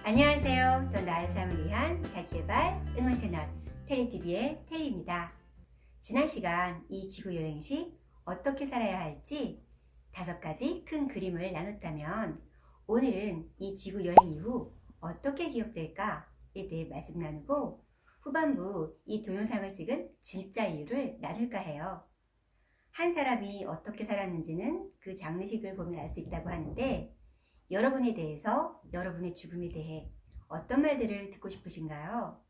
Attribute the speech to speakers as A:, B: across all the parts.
A: 안녕하세요. 더 나은 삶을 위한 자기개발 응원 채널 테리TV의 테리입니다. 지난 시간 이 지구 여행 시 어떻게 살아야 할지 5가지 큰 그림을 나눴다면 오늘은 이 지구 여행 이후 어떻게 기억될까에 대해 말씀 나누고 후반부 이 동영상을 찍은 진짜 이유를 나눌까 해요. 한 사람이 어떻게 살았는지는 그 장례식을 보면 알 수 있다고 하는데 여러분에 대해서, 여러분의 죽음에 대해 어떤 말들을 듣고 싶으신가요?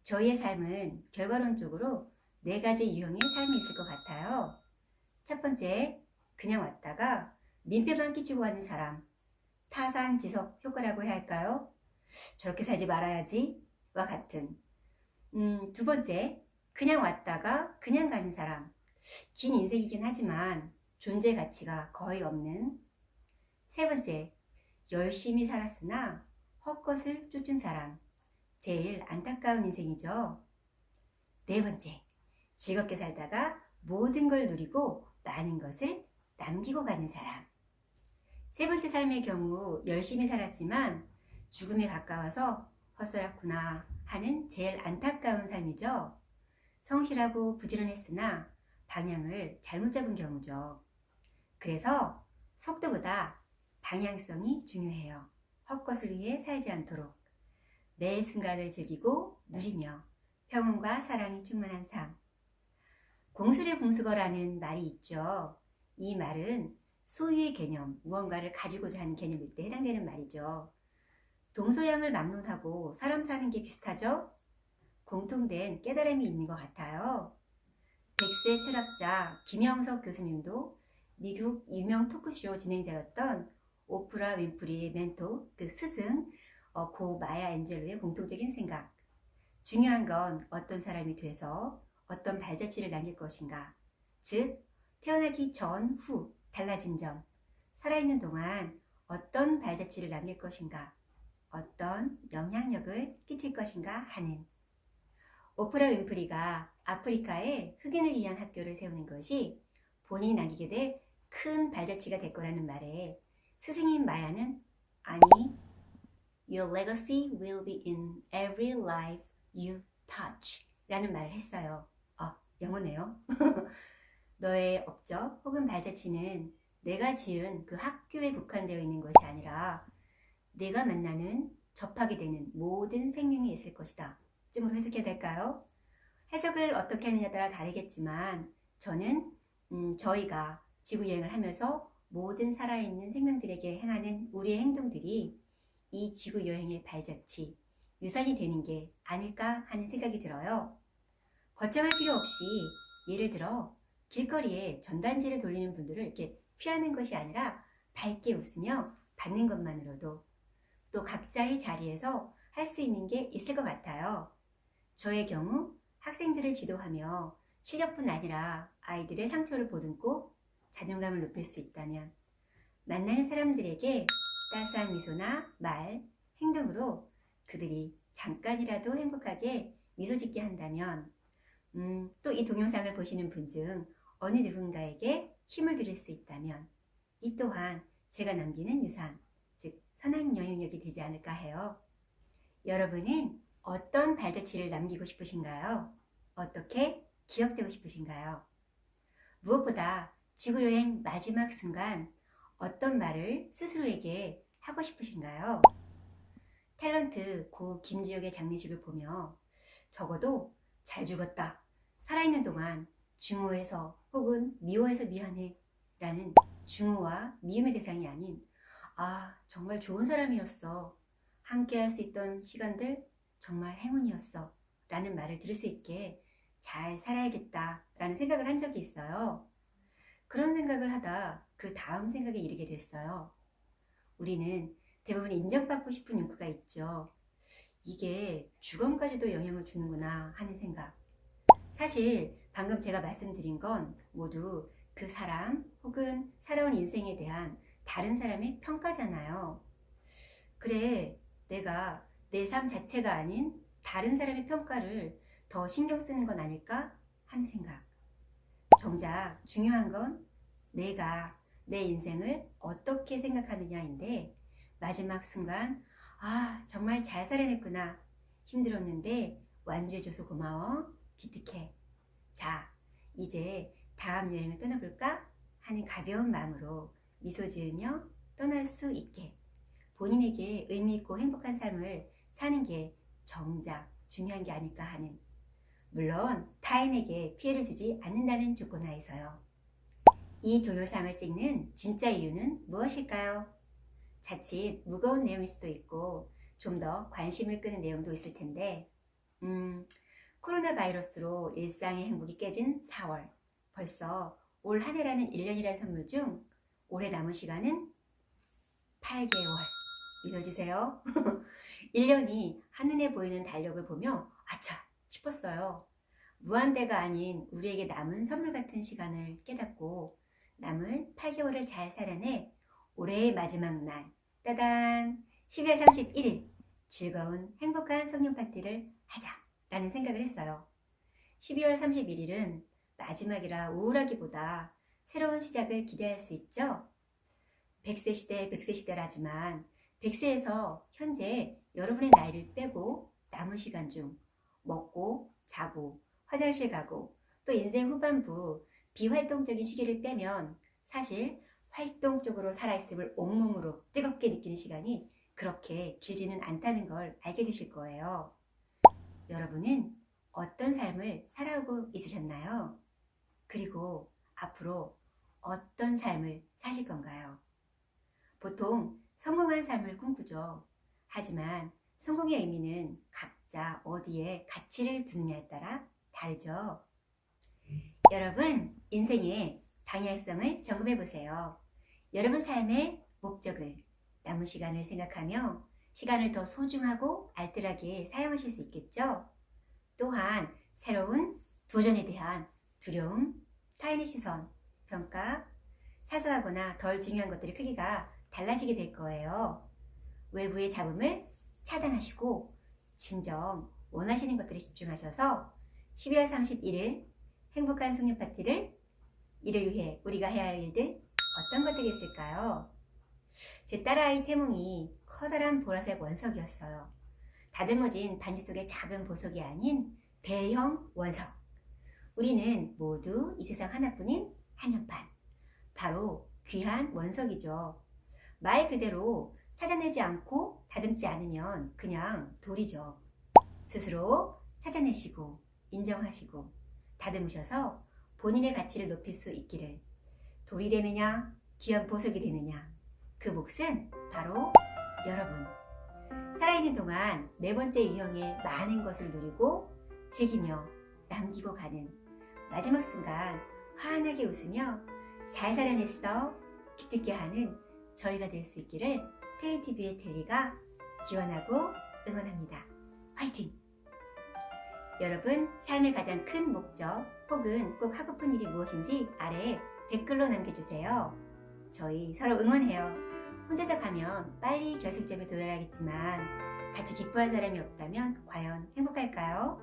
A: 저희의 삶은 결과론적으로 4가지 유형의 삶이 있을 것 같아요. 첫 번째, 그냥 왔다가 민폐만 끼치고 가는 사람. 타산지석 효과라고 해야 할까요? 저렇게 살지 말아야지 와 같은. 두 번째, 그냥 왔다가 그냥 가는 사람. 긴 인생이긴 하지만 존재 가치가 거의 없는. 세 번째, 열심히 살았으나 헛것을 쫓은 사람. 제일 안타까운 인생이죠. 네 번째, 즐겁게 살다가 모든 걸 누리고 많은 것을 남기고 가는 사람. 세 번째 삶의 경우 열심히 살았지만 죽음에 가까워서 헛살았구나 하는 제일 안타까운 삶이죠. 성실하고 부지런했으나 방향을 잘못 잡은 경우죠. 그래서 속도보다 방향성이 중요해요. 헛것을 위해 살지 않도록 매 순간을 즐기고 누리며 평온과 사랑이 충만한 삶. 공수리 공수거라는 말이 있죠. 이 말은 소유의 개념, 무언가를 가지고자 하는 개념일 때 해당되는 말이죠. 동서양을 막론하고 사람 사는 게 비슷하죠? 공통된 깨달음이 있는 것 같아요. 백세 철학자 김영석 교수님도 미국 유명 토크쇼 진행자였던 오프라 윈프리의 멘토, 그 스승 고 마야 앤젤로의 공통적인 생각. 중요한 건 어떤 사람이 돼서 어떤 발자취를 남길 것인가. 즉, 태어나기 전, 후 달라진 점. 살아있는 동안 어떤 발자취를 남길 것인가. 어떤 영향력을 끼칠 것인가 하는. 오프라 윈프리가 아프리카에 흑인을 위한 학교를 세우는 것이 본인이 남기게 될 큰 발자취가 될 거라는 말에 스승인 마야는 아니, your legacy will be in every life you touch 라는 말을 했어요. 영어네요. 너의 업적 혹은 발자취는 내가 지은 그 학교에 국한되어 있는 것이 아니라 내가 만나는, 접하게 되는 모든 생명이 있을 것이다. 쯤으로 해석해야 될까요? 해석을 어떻게 하느냐에 따라 다르겠지만 저는 저희가 지구여행을 하면서 모든 살아있는 생명들에게 행하는 우리의 행동들이 이 지구여행의 발자취, 유산이 되는 게 아닐까 하는 생각이 들어요. 거창할 필요 없이 예를 들어 길거리에 전단지를 돌리는 분들을 이렇게 피하는 것이 아니라 밝게 웃으며 받는 것만으로도 또 각자의 자리에서 할 수 있는 게 있을 것 같아요. 저의 경우 학생들을 지도하며 실력뿐 아니라 아이들의 상처를 보듬고 자존감을 높일 수 있다면 만나는 사람들에게 따스한 미소나 말, 행동으로 그들이 잠깐이라도 행복하게 미소 짓게 한다면 또 이 동영상을 보시는 분 중 어느 누군가에게 힘을 드릴 수 있다면 이 또한 제가 남기는 유산, 즉 선한 영향력이 되지 않을까 해요. 여러분은 어떤 발자취를 남기고 싶으신가요? 어떻게 기억되고 싶으신가요? 무엇보다 지구여행 마지막 순간 어떤 말을 스스로에게 하고 싶으신가요? 탤런트 고 김주혁의 장례식을 보며 적어도 잘 죽었다, 살아있는 동안 증오해서 혹은 미워해서 미안해 라는 증오와 미움의 대상이 아닌 정말 좋은 사람이었어, 함께 할 수 있던 시간들 정말 행운이었어 라는 말을 들을 수 있게 잘 살아야겠다 라는 생각을 한 적이 있어요. 그런 생각을 하다 그 다음 생각에 이르게 됐어요. 우리는 대부분 인정받고 싶은 욕구가 있죠. 이게 죽음까지도 영향을 주는구나 하는 생각. 사실 방금 제가 말씀드린 건 모두 그 사람 혹은 살아온 인생에 대한 다른 사람의 평가잖아요. 그래, 내가 내 삶 자체가 아닌 다른 사람의 평가를 더 신경 쓰는 건 아닐까 하는 생각. 정작 중요한 건 내가 내 인생을 어떻게 생각하느냐인데 마지막 순간 아, 정말 잘 살아냈구나. 힘들었는데 완주해줘서 고마워. 기특해. 자, 이제 다음 여행을 떠나볼까? 하는 가벼운 마음으로 미소 지으며 떠날 수 있게 본인에게 의미 있고 행복한 삶을 사는 게 정작 중요한 게 아닐까 하는, 물론 타인에게 피해를 주지 않는다는 조건 하에서요. 이 동영상을 찍는 진짜 이유는 무엇일까요? 자칫 무거운 내용일 수도 있고 좀 더 관심을 끄는 내용도 있을 텐데 코로나 바이러스로 일상의 행복이 깨진 4월, 벌써 올 한 해라는 1년이라는 선물 중 올해 남은 시간은 8개월. 믿어지세요? 1년이 한눈에 보이는 달력을 보며 아차 싶었어요. 무한대가 아닌 우리에게 남은 선물 같은 시간을 깨닫고 남은 8개월을 잘 살아내 올해의 마지막 날, 따단! 12월 31일 즐거운 행복한 송년 파티를 하자라는 생각을 했어요. 12월 31일은 마지막이라 우울하기보다 새로운 시작을 기대할 수 있죠. 100세 시대 100세 시대라지만 100세에서 현재 여러분의 나이를 빼고 남은 시간 중 먹고 자고 화장실 가고 또 인생 후반부 비활동적인 시기를 빼면 사실 활동적으로 살아있음을 온몸으로 뜨겁게 느끼는 시간이 그렇게 길지는 않다는 걸 알게 되실 거예요. 여러분은 어떤 삶을 살아오고 있으셨나요? 그리고 앞으로 어떤 삶을 사실 건가요? 보통 성공한 삶을 꿈꾸죠. 하지만 성공의 의미는 각자 어디에 가치를 두느냐에 따라 다르죠. 여러분, 인생의 방향성을 점검해 보세요. 여러분 삶의 목적을, 남은 시간을 생각하며 시간을 더 소중하고 알뜰하게 사용하실 수 있겠죠. 또한 새로운 도전에 대한 두려움, 타인의 시선, 평가, 사소하거나 덜 중요한 것들의 크기가 달라지게 될 거예요. 외부의 잡음을 차단하시고 진정 원하시는 것들에 집중하셔서 12월 31일 행복한 송년 파티를, 이를 위해 우리가 해야 할 일들 어떤 것들이 있을까요? 제 딸아이 태몽이 커다란 보라색 원석이었어요. 다듬어진 반지 속의 작은 보석이 아닌 대형 원석. 우리는 모두 이 세상 하나뿐인 한정판, 바로 귀한 원석이죠. 말 그대로 찾아내지 않고 다듬지 않으면 그냥 돌이죠. 스스로 찾아내시고 인정하시고 다듬으셔서 본인의 가치를 높일 수 있기를. 돌이 되느냐 귀한 보석이 되느냐, 그 몫은 바로 여러분. 살아있는 동안 네 번째 유형의 많은 것을 누리고 즐기며 남기고 가는 마지막 순간 환하게 웃으며 잘 살아냈어 기특게 하는 저희가 될 수 있기를 텔리TV의 텔리가 기원하고 응원합니다. 화이팅! 여러분, 삶의 가장 큰 목적 혹은 꼭 하고픈 일이 무엇인지 아래에 댓글로 남겨주세요. 저희 서로 응원해요. 혼자서 가면 빨리 결승점에 도달하겠지만 같이 기뻐할 사람이 없다면 과연 행복할까요?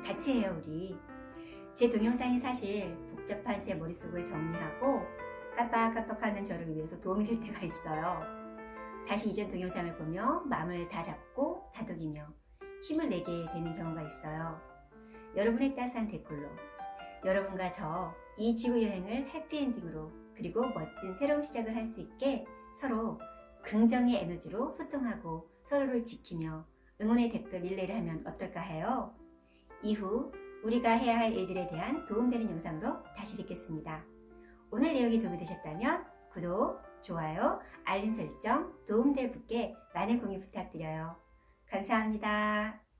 A: 같이 해요, 우리. 제 동영상이 사실 복잡한 제 머릿속을 정리하고 깜빡깜빡하는 저를 위해서 도움이 될 때가 있어요. 다시 이전 동영상을 보며 마음을 다 잡고 다독이며 힘을 내게 되는 경우가 있어요. 여러분의 따스한 댓글로 여러분과 저 이 지구 여행을 해피엔딩으로 그리고 멋진 새로운 시작을 할 수 있게 서로 긍정의 에너지로 소통하고 서로를 지키며 응원의 댓글 릴레이를 하면 어떨까 해요. 이후 우리가 해야 할 일들에 대한 도움되는 영상으로 다시 뵙겠습니다. 오늘 내용이 도움이 되셨다면 구독, 좋아요, 알림 설정, 도움될 분께 많은 공유 부탁드려요. 감사합니다.